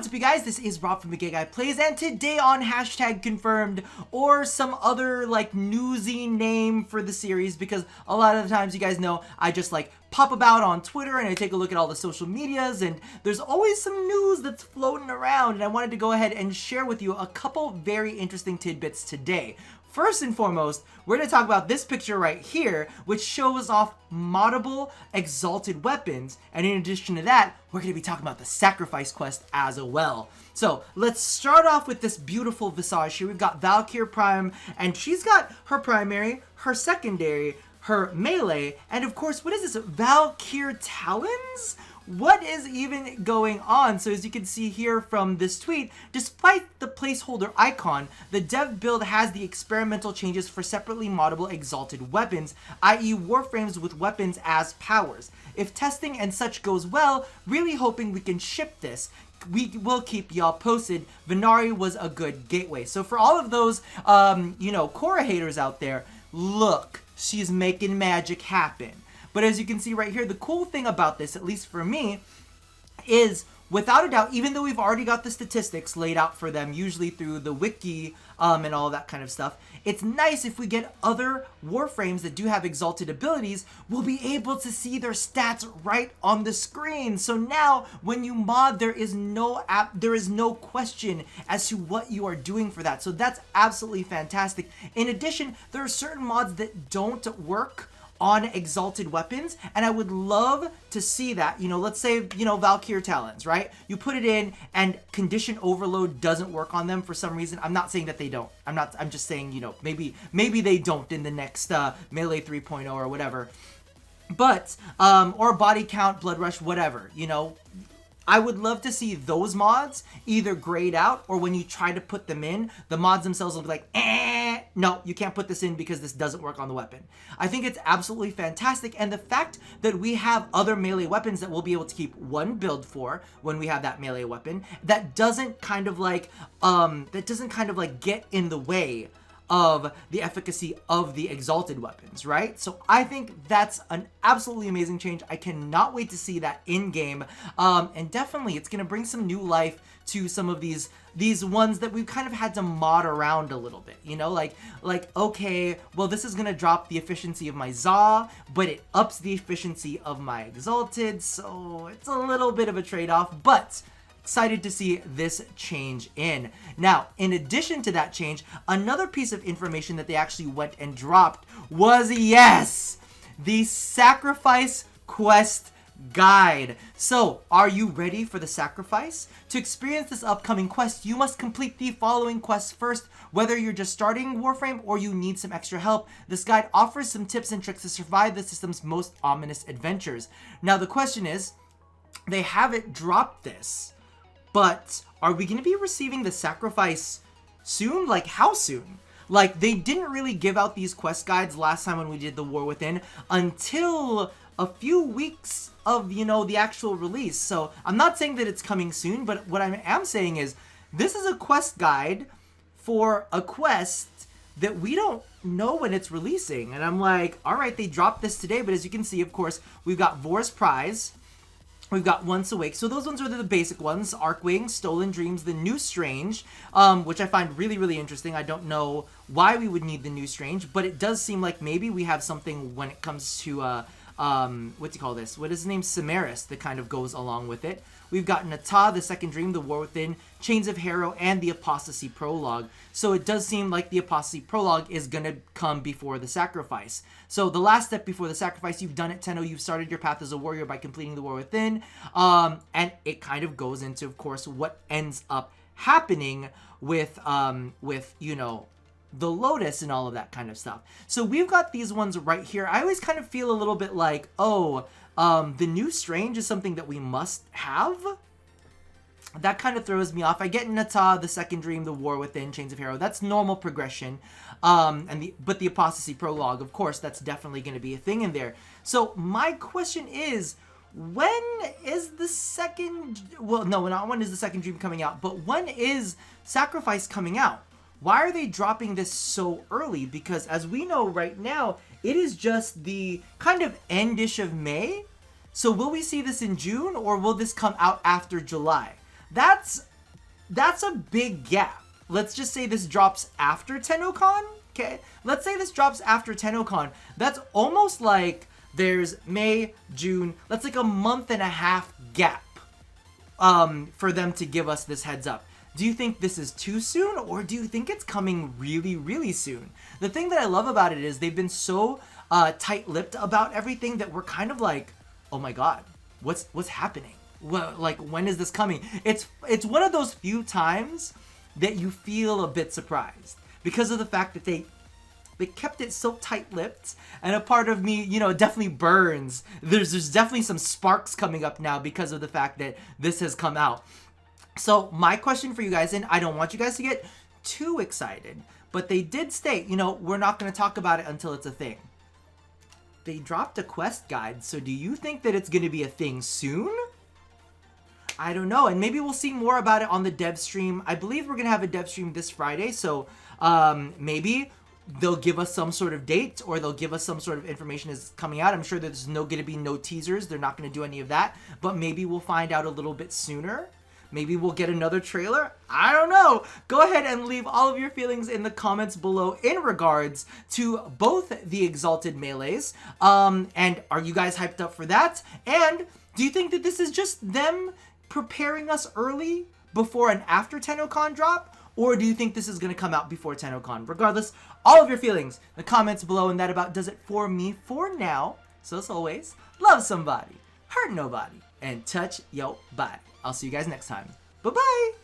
What's up, you guys? This is Rob from The Gay Guy Plays, and today on Hashtag Confirmed, or some other, like, newsy name for the series, because a lot of the times, you guys know, I just, like, pop about on Twitter, and I take a look at all the social medias, and there's always some news that's floating around, and I wanted to go ahead and share with you a couple very interesting tidbits today. First and foremost, we're going to talk about this picture right here, which shows off moddable exalted weapons. And in addition to that, we're going to be talking about the sacrifice quest as well. So let's start off with this beautiful visage here. We've got Valkyr Prime, and she's got her primary, her secondary, her melee, and of course, what is this? Valkyr Talons? What is even going on? So as you can see here from this tweet, despite the placeholder icon, the dev build has the experimental changes for separately moddable exalted weapons, i.e. warframes with weapons as powers. If testing and such goes well, really hoping we can ship this. We will keep y'all posted. Venari was a good gateway. So for all of those, Korra haters out there, look, she's making magic happen. But as you can see right here, the cool thing about this, at least for me, is without a doubt, even though we've already got the statistics laid out for them, usually through the wiki and all that kind of stuff, it's nice if we get other warframes that do have exalted abilities, we'll be able to see their stats right on the screen. So now, when you mod, there is no question as to what you are doing for that. So that's absolutely fantastic. In addition, there are certain mods that don't work on exalted weapons, and I would love to see that. Let's say, Valkyr Talons, right? You put it in and condition overload doesn't work on them for some reason. I'm not saying that they don't. I'm just saying, maybe they don't in the next Melee 3.0 or whatever. But, or body count, blood rush, whatever, I would love to see those mods either grayed out, or when you try to put them in, the mods themselves will be like, no, you can't put this in because this doesn't work on the weapon. I think it's absolutely fantastic, and the fact that we have other melee weapons that we'll be able to keep one build for when we have that melee weapon, that doesn't kind of like get in the way of the efficacy of the exalted weapons, right? So I think that's an absolutely amazing change. I cannot wait to see that in game, and definitely it's gonna bring some new life to some of these ones that we've kind of had to mod around a little bit, like okay, well, this is gonna drop the efficiency of my Za, but it ups the efficiency of my exalted, so it's a little bit of a trade-off, but excited to see this change in. Now, in addition to that change, another piece of information that they actually went and dropped was, yes, the sacrifice quest guide. So, are you ready for the sacrifice? To experience this upcoming quest, you must complete the following quests first. Whether you're just starting Warframe or you need some extra help, this guide offers some tips and tricks to survive the system's most ominous adventures. Now, the question is, they haven't dropped this, but are we going to be receiving the sacrifice soon? Like, how soon? Like, they didn't really give out these quest guides last time when we did the War Within until a few weeks of, the actual release. So I'm not saying that it's coming soon, but what I am saying is this is a quest guide for a quest that we don't know when it's releasing. And I'm like, all right, they dropped this today, but as you can see, of course, we've got Vor's Prize. We've got Once Awake. So those ones are the basic ones. Arcwing, Stolen Dreams, the New Strange, which I find really, really interesting. I don't know why we would need the New Strange, but it does seem like maybe we have something when it comes to, what do you call this? What is his name? Samaris that kind of goes along with it. We've got Nata, the Second Dream, the War Within, Chains of Harrow, and the Apostasy Prologue. So it does seem like the Apostasy Prologue is going to come before the sacrifice. So the last step before the sacrifice, you've done it, Tenno. You've started your path as a warrior by completing the War Within. And it kind of goes into, of course, what ends up happening with the Lotus and all of that kind of stuff. So we've got these ones right here. I always kind of feel a little bit like, the New Strange is something that we must have. That kind of throws me off. I get Nata, the Second Dream, the War Within, Chains of Harrow. That's normal progression. But the Apostasy Prologue, of course, that's definitely going to be a thing in there. So my question is, when is the second... Well, no, not when is the Second Dream coming out, but when is Sacrifice coming out? Why are they dropping this so early? Because as we know right now, it is just the kind of end-ish of May. So will we see this in June, or will this come out after July? That's That's a big gap. Let's just say this drops after TennoCon. Okay, let's say this drops after TennoCon. That's almost like there's May, June. That's like a month and a half gap for them to give us this heads up. Do you think this is too soon, or do you think it's coming really, really soon? The thing that I love about it is they've been so tight-lipped about everything that we're kind of like, oh my god, what's happening? Well, like, when is this coming? It's one of those few times that you feel a bit surprised because of the fact that they kept it so tight-lipped, and a part of me, you know, definitely burns. There's definitely some sparks coming up now because of the fact that this has come out. So my question for you guys, and I don't want you guys to get too excited, but they did state, you know, we're not going to talk about it until it's a thing. They dropped a quest guide, so do you think that it's going to be a thing soon? I don't know, and maybe we'll see more about it on the dev stream. I believe we're going to have a dev stream this Friday, so maybe they'll give us some sort of date, or they'll give us some sort of information is coming out. I'm sure there's going to be no teasers. They're not going to do any of that, but maybe we'll find out a little bit sooner. Maybe we'll get another trailer. I don't know. Go ahead and leave all of your feelings in the comments below in regards to both the Exalted Melees. And are you guys hyped up for that? And do you think that this is just them preparing us early before and after TennoCon drop? Or do you think this is going to come out before TennoCon? Regardless, all of your feelings in the comments below. And that about does it for me for now. So as always, love somebody, hurt nobody, and touch your body. I'll see you guys next time. Bye-bye!